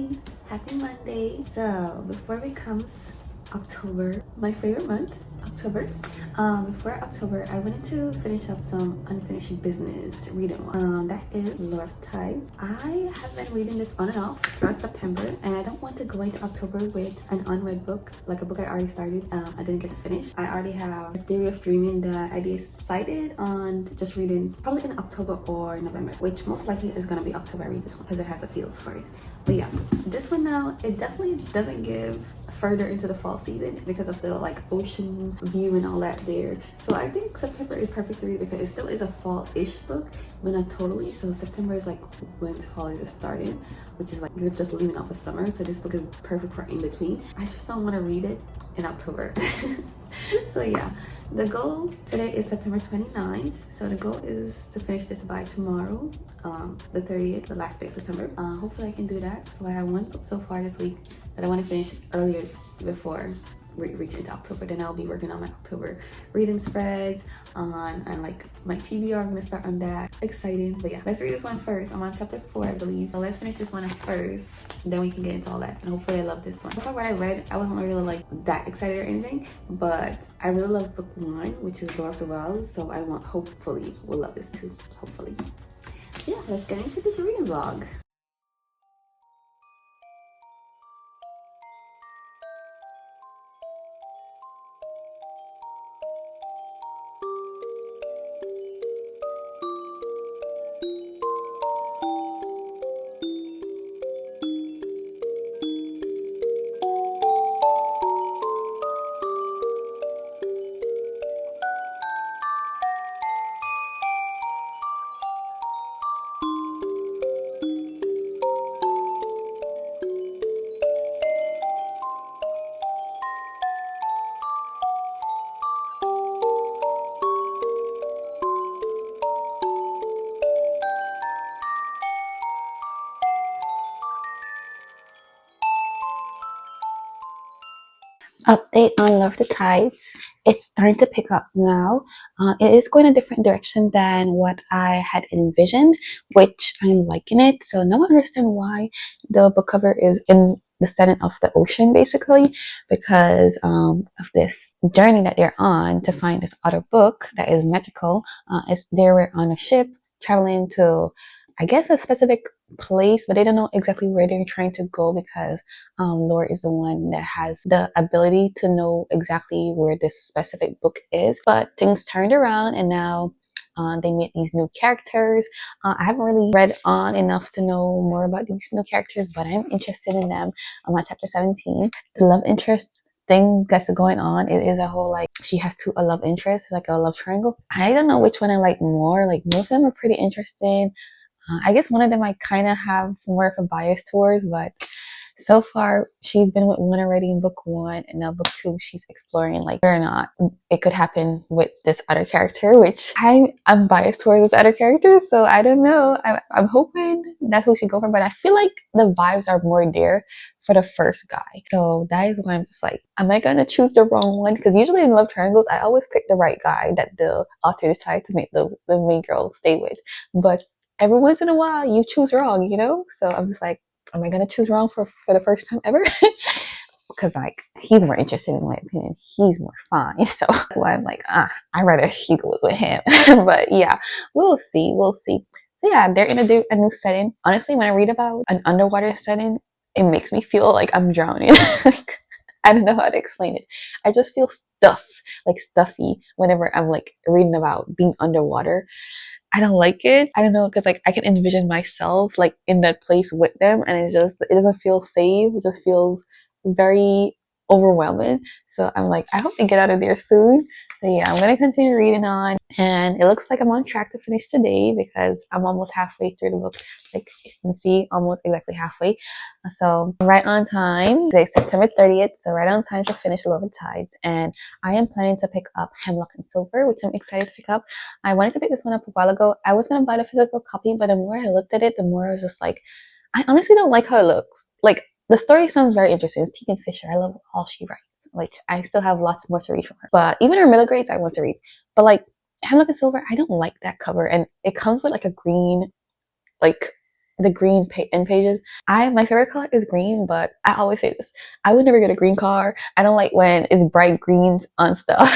lovelies, happy Monday. So before it comes October, my favorite month, October. Before October, I wanted to finish up some unfinished business reading one. That is Lord of Tides. I have been reading this on and off throughout September, and I don't want to go into October with an unread book, like a book I already started. I didn't get to finish. I already have a Theory of Dreaming that I decided on just reading probably in October or November, which most likely is gonna be October. I read this one because it has a feels for it. But yeah, this one now, it definitely doesn't give further into the fall season because of the like ocean view and all that there. So I think September is perfect to read because it still is a fall-ish book, but not totally. So September is like when fall is just starting, which is like you're just leaving off of summer. So this book is perfect for in between. I just don't want to read it in October. So yeah, the goal today is September 29th. So the goal is to finish this by tomorrow, the 30th, the last day of September. Hopefully I can do that. So I have one book so far this week that I want to finish earlier before reaching to October. Then I'll be working on my October reading spreads and like my TBR. I'm gonna start on that. Exciting. But yeah, let's read this one first. I'm on chapter 4, I believe. So let's finish this one first, then we can get into all that. And hopefully I love this one. So far what I read, I wasn't really like that excited or anything, but I really love book 1, which is Lord of the Wells. So I want, hopefully we'll love this too, hopefully. So yeah, let's get into this reading vlog. Update on Love the Tides. It's starting to pick up now. It is going a different direction than what I had envisioned, which I'm liking it. So now I understand why the book cover is in the setting of the ocean, basically, because of this journey that they're on to find this other book that is magical. They were on a ship traveling to, I guess, a specific place, but they don't know exactly where they're trying to go because Laura is the one that has the ability to know exactly where this specific book is. But things turned around and now they meet these new characters. I haven't really read on enough to know more about these new characters, but I'm interested in them. I'm on chapter 17. The love interest thing that's going on, it is a whole like she has a love interest, like a love triangle. I don't know which one I like more. Like most of them are pretty interesting. I guess one of them I kind of have more of a bias towards, but so far she's been with one already in book 1, and now book 2 she's exploring like whether or not it could happen with this other character, which I'm biased towards this other character, so I don't know. I'm hoping that's who she go for, but I feel like the vibes are more there for the first guy. So that is why I'm just like, am I gonna choose the wrong one? Because usually in love triangles I always pick the right guy that the author decides to make the main girl stay with, but every once in a while you choose wrong, you know? So I'm just like, am I gonna choose wrong for the first time ever? Because like he's more interesting in my opinion. He's more fun. So that's why I'm like, I'd rather he goes with him. But yeah, we'll see. We'll see. So yeah, they're in a new setting. Honestly, when I read about an underwater setting, it makes me feel like I'm drowning. Like, I don't know how to explain it. I just feel stuffed, like stuffy whenever I'm like reading about being underwater. I don't like it. I don't know, because like I can envision myself like in that place with them, and it doesn't feel safe. It just feels very overwhelming. So I'm like, I hope they get out of there soon. So yeah, I'm gonna continue reading on, and it looks like I'm on track to finish today because I'm almost halfway through the book. Like you can see, almost exactly halfway. So right on time. Today's September 30th, so right on time to finish Love and Tides, and I am planning to pick up Hemlock and Silver, which I'm excited to pick up. I wanted to pick this one up a while ago. I was gonna buy the physical copy, but the more I looked at it, the more I was just like, I honestly don't like how it looks. Like the story sounds very interesting. It's Kingfisher. I love all she writes. Like I still have lots more to read from her. But even her middle grades, I want to read. But like Hemlock and Silver, I don't like that cover, and it comes with like a green, like the green in pages. My favorite color is green, but I always say this: I would never get a green car. I don't like when it's bright greens on stuff.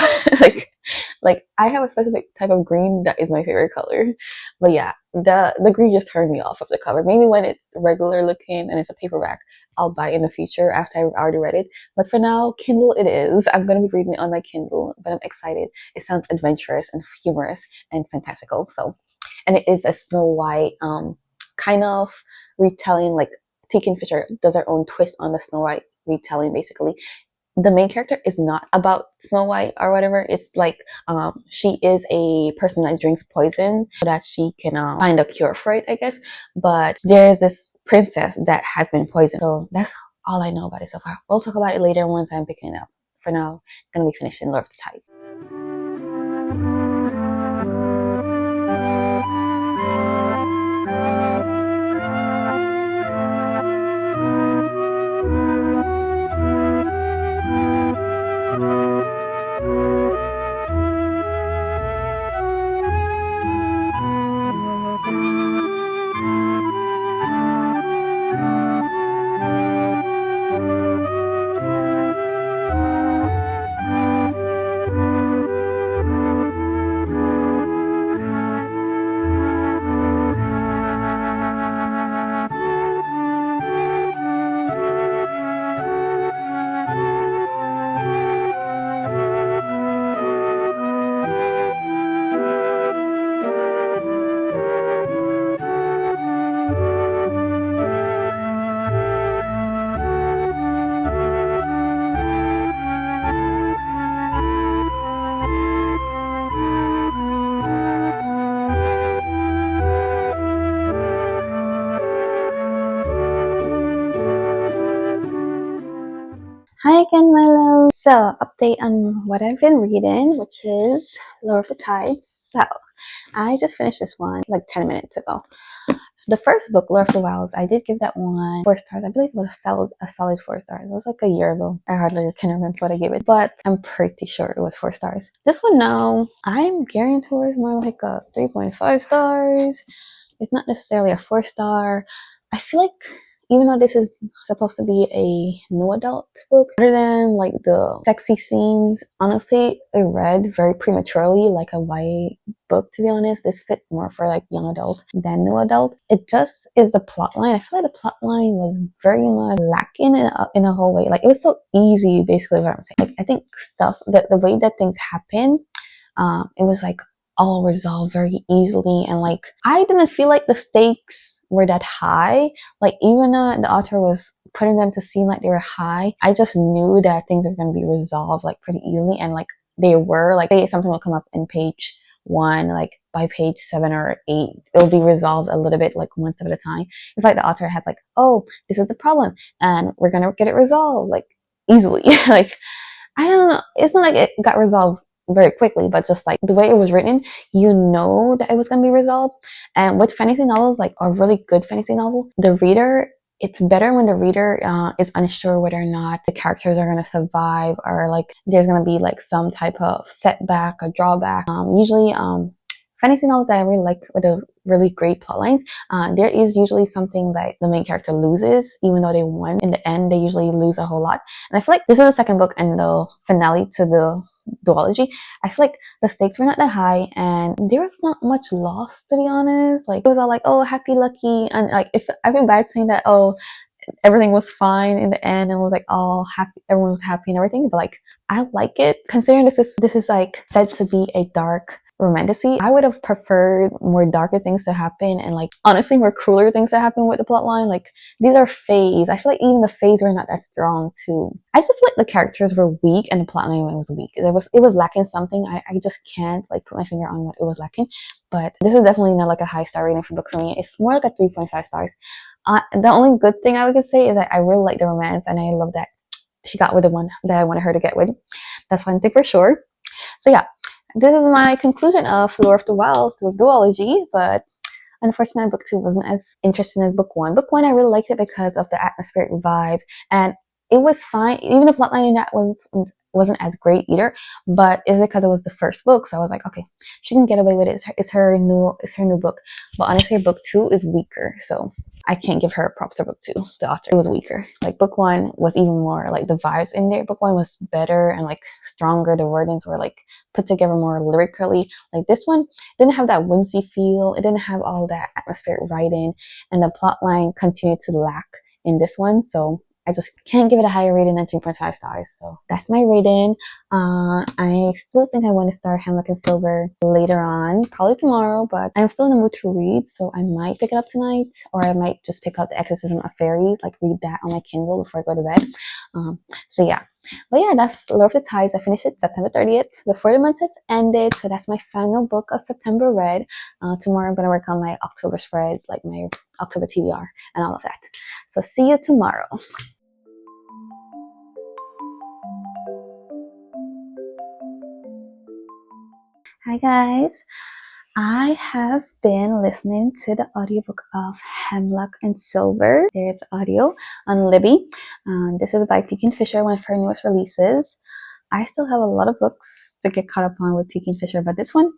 like I have a specific type of green that is my favorite color. But yeah, the green just turned me off of the cover. Maybe when it's regular looking and it's a paperback, I'll buy it in the future after I've already read it. But for now, Kindle it is. I'm gonna be reading it on my Kindle, but I'm excited. It sounds adventurous and humorous and fantastical. So, and it is a Snow White kind of retelling. Like T. Kingfisher does her own twist on the Snow White retelling. Basically, the main character is not about Snow White or whatever. It's like she is a person that drinks poison so that she can find a cure for it, I guess. But there's this princess that has been poisoned. So that's all I know about it so far. We'll talk about it later once I'm picking it up. For now, I'm gonna be finishing Lord of the Tides. Hi again, my love. So, update on what I've been reading, which is Lord of the Tides. So, I just finished this one like 10 minutes ago. The first book, Lord of the Wells, I did give that one 4 stars. I believe it was a solid 4 stars. It was like a year ago. I hardly can remember what I gave it, but I'm pretty sure it was 4 stars. This one now, I'm gearing towards more like a 3.5 stars. It's not necessarily a 4 star. I feel like even though this is supposed to be a new adult book, other than like the sexy scenes, honestly, it read very prematurely, like a YA book, to be honest. This fit more for like young adult than new adult. It just is the plot line. I feel like the plot line was very much lacking in a whole way. Like it was so easy, basically what I'm saying. Like I think the way that things happen, it was like all resolved very easily, and like I didn't feel like the stakes were that high. Like even the author was putting them to seem like they were high, I just knew that things were going to be resolved like pretty easily, and like they were. Like say something will come up in page 1, like by page 7 or 8 it'll be resolved a little bit, like one step at a time. It's like the author had like, oh, this is a problem and we're gonna get it resolved like easily. Like I don't know, it's not like it got resolved very quickly, but just like the way it was written, you know that it was going to be resolved. And with fantasy novels, like a really good fantasy novel, the reader, it's better when the reader is unsure whether or not the characters are going to survive, or like there's going to be like some type of setback or drawback. Usually fantasy novels that I really like with the really great plot lines, there is usually something that the main character loses, even though they won. In the end, they usually lose a whole lot. And I feel like this is the second book and the finale to the duology. I feel like the stakes were not that high and there was not much loss, to be honest. Like it was all like, oh, happy, lucky, and like if I feel bad saying that, oh, everything was fine in the end and was like all happy, everyone was happy and everything, but like I like it considering this is like said to be a dark romantasy. I would have preferred more darker things to happen and like honestly more crueler things to happen with the plotline. Like these are fays. I feel like even the fays were not that strong too. I just feel like the characters were weak and the plotline was weak. It was lacking something. I just can't like put my finger on what it was lacking. But this is definitely not like a high star rating for book for me. It's more like a 3.5 stars. The only good thing I would say is that I really like the romance and I love that she got with the one that I wanted her to get with. That's one thing for sure. So yeah, this is my conclusion of Lord of the Wells, the duology, but unfortunately book 2 wasn't as interesting as book 1. Book 1 I really liked it because of the atmospheric vibe, and it was fine. Even the plotline in that was wasn't as great either, but it's because it was the first book, so I was like, okay, she can get away with it. It's her new book. But honestly, book 2 is weaker, so I can't give her props for book 2. The author was weaker. Like book 1 was even more like the vibes in there. Book 1 was better and like stronger. The wordings were like put together more lyrically. Like this one didn't have that whimsy feel. It didn't have all that atmospheric writing, and the plot line continued to lack in this one. So I just can't give it a higher rating than 3.5 stars. So that's my rating. I still think I want to start Hemlock and Silver later on, probably tomorrow, but I'm still in the mood to read, so I might pick it up tonight, or I might just pick up The Exorcism of Fairies, like read that on my Kindle before I go to bed. So yeah. But yeah, that's Lord of the Tides. I finished it September 30th, before the month has ended, so that's my final book of September read. Tomorrow I'm going to work on my October spreads, like my October TBR and all of that. So see you tomorrow. Hi guys, I have been listening to the audiobook of Hemlock and Silver. There's audio on Libby. This is by Kingfisher, one of her newest releases. I still have a lot of books to get caught up on with Kingfisher, but this one,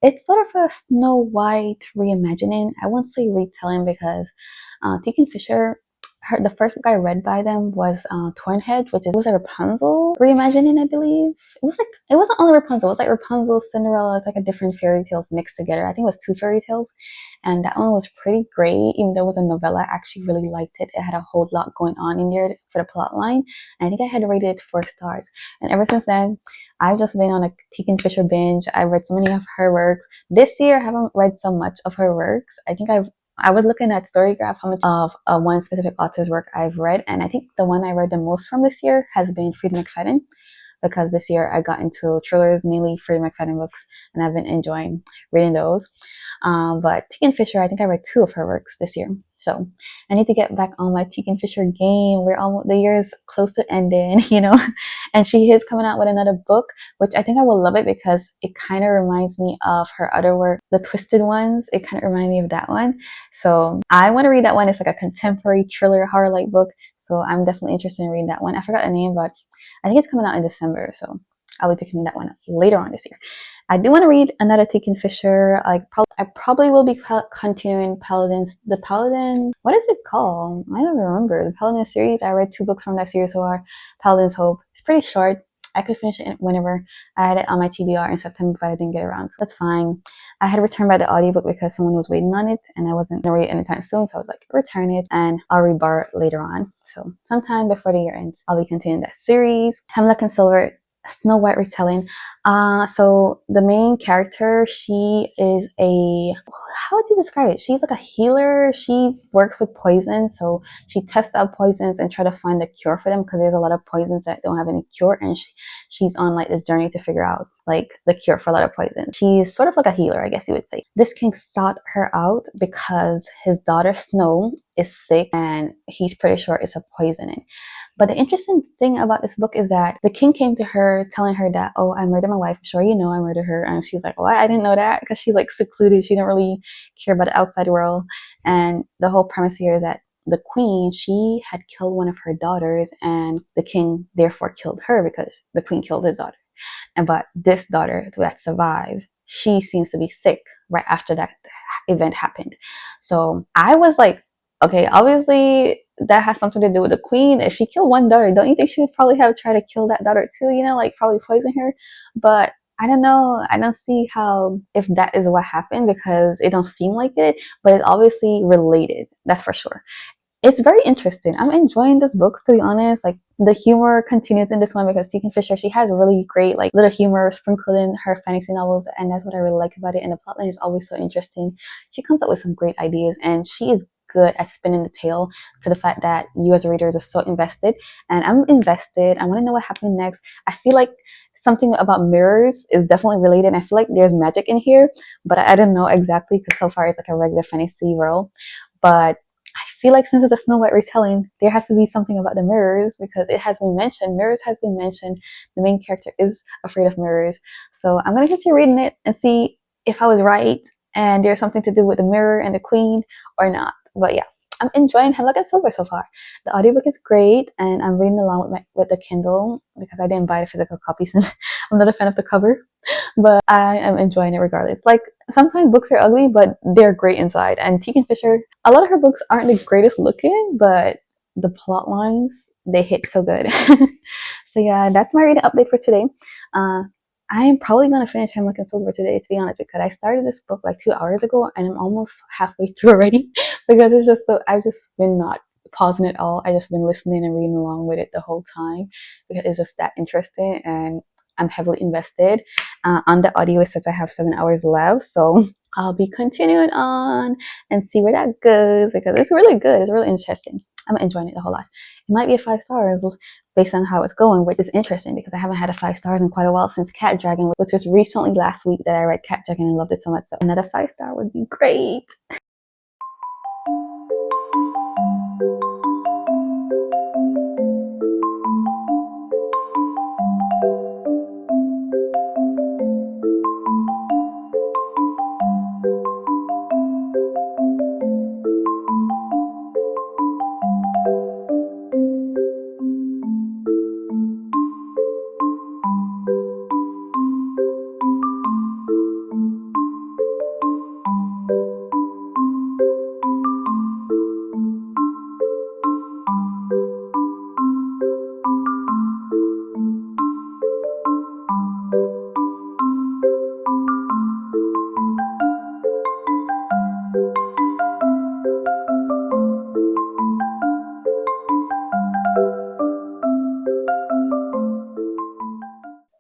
it's sort of a Snow White reimagining. I won't say retelling because Kingfisher, the first book I read by them was Tornhead, which was a Rapunzel reimagining, I believe. It wasn't only Rapunzel. It was like Rapunzel, Cinderella. It's like a different fairy tales mixed together. I think it was 2 fairy tales, and that one was pretty great. Even though it was a novella, I actually really liked it. It had a whole lot going on in there for the plot line, and I think I had rated it 4 stars. And ever since then, I've just been on a Kingfisher binge. I read so many of her works. This year, I haven't read so much of her works. I was looking at Storygraph how much of one specific author's work I've read, and I think the one I read the most from this year has been Freida McFadden, because this year I got into thrillers, mainly Freida McFadden books, and I've been enjoying reading those. But Kingfisher, I think I read 2 of her works this year. So I need to get back on my Kingfisher game. The year is close to ending, and she is coming out with another book, which I think I will love it because it kind of reminds me of her other work, The Twisted Ones. It kind of reminds me of that one. So I want to read that one. It's like a contemporary thriller horror-like book. So I'm definitely interested in reading that one. I forgot the name, but I think it's coming out in December. So I'll be picking that one up later on this year. I do want to read another Kingfisher. I probably will be continuing the Paladin. What is it called? I don't remember. The Paladin series. I read 2 books from that series so far. Paladin's Hope. It's pretty short. I could finish it whenever. I had it on my TBR in September, but I didn't get around, so that's fine. I had to return by the audiobook because someone was waiting on it, and I wasn't going to read it anytime soon, so I was like, return it, and I'll rebar it later on. So sometime before the year ends, I'll be continuing that series. Hemlock and Silver, Snow White retelling. So the main character, she is how would you describe it? She's like a healer. She works with poison, so she tests out poisons and try to find a cure for them, because there's a lot of poisons that don't have any cure, and she's on like this journey to figure out like the cure for a lot of poison. She's sort of like a healer, I guess you would say. This king sought her out because his daughter Snow is sick, and he's pretty sure it's a poisoning. But the interesting thing about this book is that the king came to her telling her that, oh, I murdered my wife. I'm sure you know I murdered her. And she's like, what? I didn't know that, because she's like secluded. She didn't really care about the outside world. And the whole premise here is that the queen, she had killed one of her daughters, and the king therefore killed her because the queen killed his daughter. But this daughter that survived, she seems to be sick right after that event happened. So I was like, okay, obviously that has something to do with the queen. If she killed one daughter, don't you think she would probably have tried to kill that daughter too? Like probably poison her. But I don't know. I don't see how, if that is what happened, because it don't seem like it. But it's obviously related. That's for sure. It's very interesting. I'm enjoying this book, to be honest. Like the humor continues in this one because Kingfisher, she has really great like little humor sprinkled in her fantasy novels, and that's what I really like about it. And the plotline is always so interesting. She comes up with some great ideas, and she is good at spinning the tale to the fact that you as a reader are just so invested. And I'm invested. I want to know what happened next. I feel like something about mirrors is definitely related. I feel like there's magic in here, but I don't know exactly, because so far it's like a regular fantasy world. But I feel like since it's a Snow White retelling, there has to be something about the mirrors, because it has been mentioned. Mirrors has been mentioned. The main character is afraid of mirrors. So I'm going to continue reading it and see if I was right and there's something to do with the mirror and the queen or not. But yeah, I'm enjoying Hemlock and Silver so far. The audiobook is great, and I'm reading along with the Kindle because I didn't buy a physical copy since I'm not a fan of the cover. But I am enjoying it regardless. Like sometimes books are ugly, but they're great inside. And Tegan Fisher, a lot of her books aren't the greatest looking, but the plot lines they hit so good. So yeah, that's my reading update for today. Uh, I am probably gonna finish Hemlock and Silver today, to be honest, because I started this book like 2 hours ago, and I'm almost halfway through already. Because it's just so I've just been not pausing it all. I just been listening and reading along with it the whole time because it's just that interesting, and I'm heavily invested. On the audio, it says I have 7 hours left, so I'll be continuing on and see where that goes because it's really good. It's really interesting. I'm enjoying it a whole lot. It might be a 5 stars based on how it's going, which is interesting because I haven't had a 5 stars in quite a while since Cat Dragon, which was recently last week that I read Cat Dragon and loved it so much. So another 5 star would be great.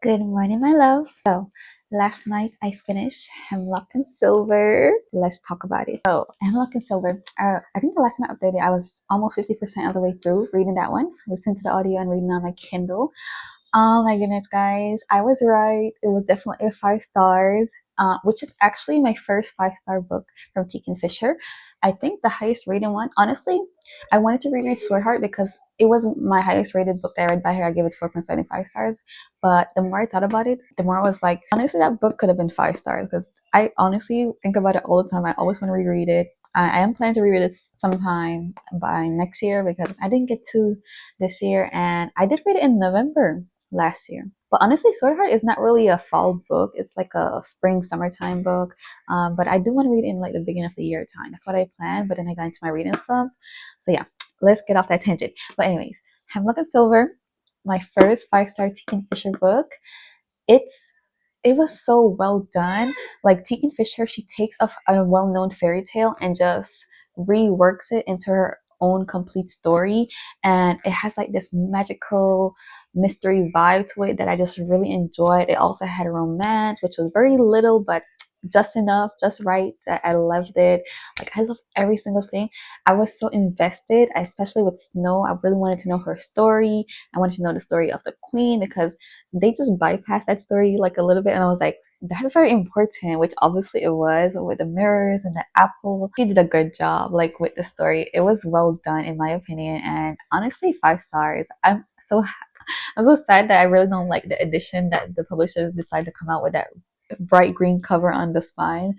Good morning, my love. So, last night I finished Hemlock and Silver. Let's talk about it. So, Hemlock and Silver, I think the last time I updated, I was almost 50% of the way through reading that one. Listening to the audio and reading on my Kindle. Oh my goodness, guys. I was right. It was definitely a 5 stars, which is actually my first 5 star book from Tegan Fisher. I think the highest rated one, honestly, I wanted to reread Swordheart because it was my highest rated book that I read by her. I gave it 4.75 stars. But the more I thought about it, the more I was like, honestly, that book could have been 5 stars because I honestly think about it all the time. I always want to reread it. I am planning to reread it sometime by next year because I didn't get to this year, and I did read it in November last year. But honestly, Sword Heart is not really a fall book. It's like a spring, summertime book. But I do want to read it in like the beginning of the year time. That's what I planned. But then I got into my reading slump. So yeah, let's get off that tangent. But anyways, Hemlock and Silver, my first 5 star Tegan Fisher book. It's it was so well done. Like Tegan Fisher, she takes a well-known fairy tale and just reworks it into her own complete story, and it has like this magical mystery vibe to it that I just really enjoyed. It also had a romance, which was very little but just enough, just right that I loved it. Like I love every single thing. I was so invested, especially with Snow. I really wanted to know her story. I wanted to know the story of the queen because they just bypassed that story like a little bit, and I was like, that's very important, which obviously it was with the mirrors and the apple. She did a good job like with the story. It was well done in my opinion, and honestly 5 stars. I'm so sad that I really don't like the edition that the publishers decided to come out with, that bright green cover on the spine.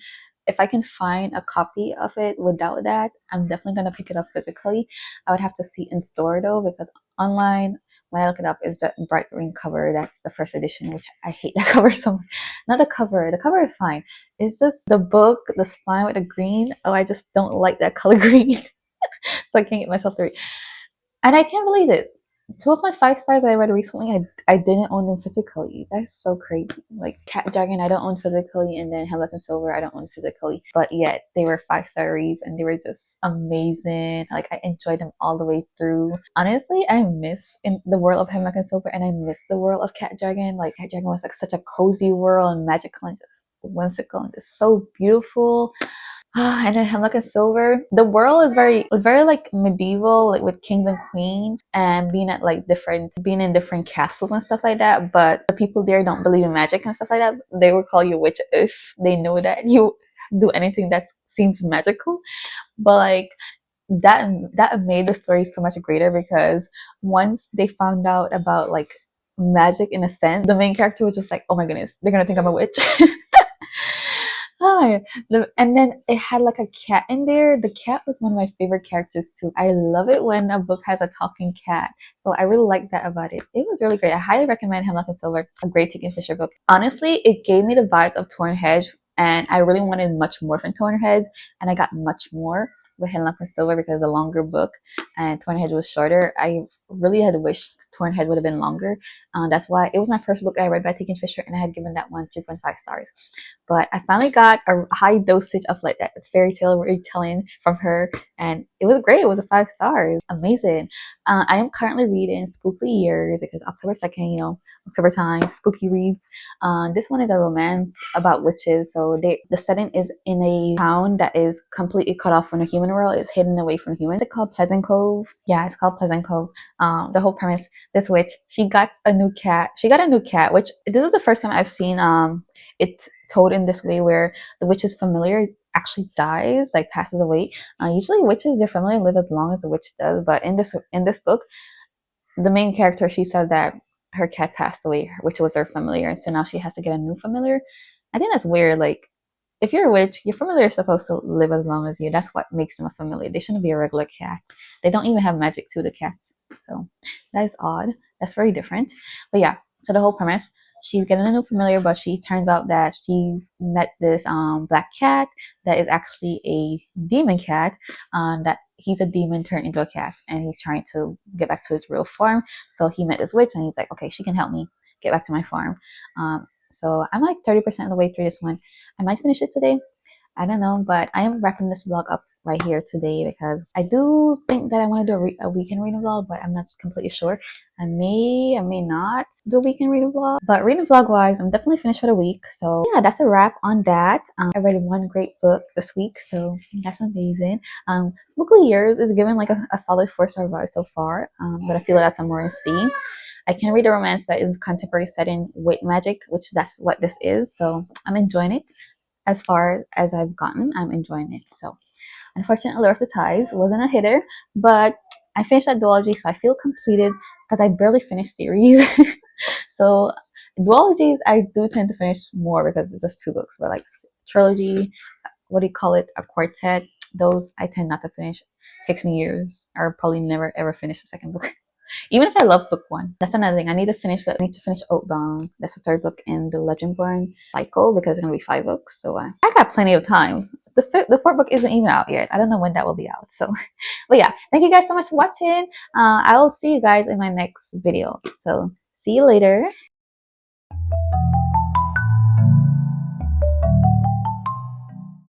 If I can find a copy of it without that, I'm definitely gonna pick it up physically. I would have to see in store though, because online when I look it up is the bright green cover. That's the first edition, which I hate that cover so much. Not the cover. The cover is fine. It's just the book, the spine with the green. Oh, I just don't like that color green. So I can't get myself to read. And I can't believe this. Two of my 5 stars that I read recently, I didn't own them physically. That's so crazy. Like Cat Dragon, I don't own physically, and then Hemlock and Silver, I don't own physically. But yet they were 5 star reads, and they were just amazing. Like I enjoyed them all the way through. Honestly, I miss in the world of Hemlock and Silver, and I miss the world of Cat Dragon. Like Cat Dragon was like such a cozy world and magical and just whimsical and just so beautiful. And then Hemlock and Silver. The world is very like medieval, like with kings and queens and being at like being in different castles and stuff like that. But the people there don't believe in magic and stuff like that. They will call you a witch if they know that you do anything that seems magical. But like that made the story so much greater because once they found out about like magic in a sense, the main character was just like, oh my goodness, they're gonna think I'm a witch. Hi. And then it had like a cat in there. The cat was one of my favorite characters too. I love it when a book has a talking cat. So I really like that about it. It was really great. I highly recommend Hemlock and Silver, a great Kingfisher book. Honestly, it gave me the vibes of Torn Hedge, and I really wanted much more from Torn Hedge, and I got much more with Hemlock and Silver because the longer book and Torn Hedge was shorter. I really had wished Torn Hedge would have been longer. That's why it was my first book that I read by Kingfisher, and I had given that one 3.5 stars. But I finally got a high dosage of like that fairy tale retelling from her, and it was great. It was a 5 stars, amazing. I am currently reading Spooky Years because October 2nd, October time, spooky reads. This one is a romance about witches. So the setting is in a town that is completely cut off from the human world. It's hidden away from humans. It's called Pleasant Cove. Yeah, it's called Pleasant Cove. The whole premise: this witch, she got a new cat. She got a new cat, which this is the first time I've seen it told in this way where the witch's familiar actually dies, like passes away. Usually witches, their familiar live as long as the witch does, but in this book, the main character, she said that her cat passed away, which was her familiar, and so now she has to get a new familiar. I think that's weird. Like, if you're a witch, your familiar is supposed to live as long as you. That's what makes them a familiar. They shouldn't be a regular cat. They don't even have magic to the cats. So that is odd. That's very different. But yeah, so the whole premise, she's getting a new familiar, but she turns out that she met this black cat that is actually a demon cat. That he's a demon turned into a cat, and he's trying to get back to his real form. So he met this witch, and he's like, okay, she can help me get back to my farm. So I'm like 30% of the way through this one. I might finish it today. I don't know, but I am wrapping this vlog up right here today because I do think that I want to do a weekend reading vlog, but I'm not completely sure. I may not do a weekend reading vlog, but reading vlog wise, I'm definitely finished for the week. So yeah, that's a wrap on that. I read one great book this week, so that's amazing. Spooky Years is given like a solid 4 star vibe so far, but I feel like that's a more C. I can read a romance that is contemporary setting with magic, which that's what this is. So I'm enjoying it. As far as I've gotten, I'm enjoying it. So unfortunately, Lure of the Ties wasn't a hitter, but I finished that duology, so I feel completed because I barely finished series. So duologies, I do tend to finish more because it's just 2 books, but like trilogy, what do you call it, a quartet, those I tend not to finish. It takes me years. I'll probably never ever finish the second book. Even if I love book one, that's another thing. I need to finish that. I need to finish Oathbound. That's the 3rd book in the Legendborn cycle because it's gonna be 5 books. So I got plenty of time. The 4th book isn't even out yet. I don't know when that will be out. So, but yeah, thank you guys so much for watching. I will see you guys in my next video. So see you later.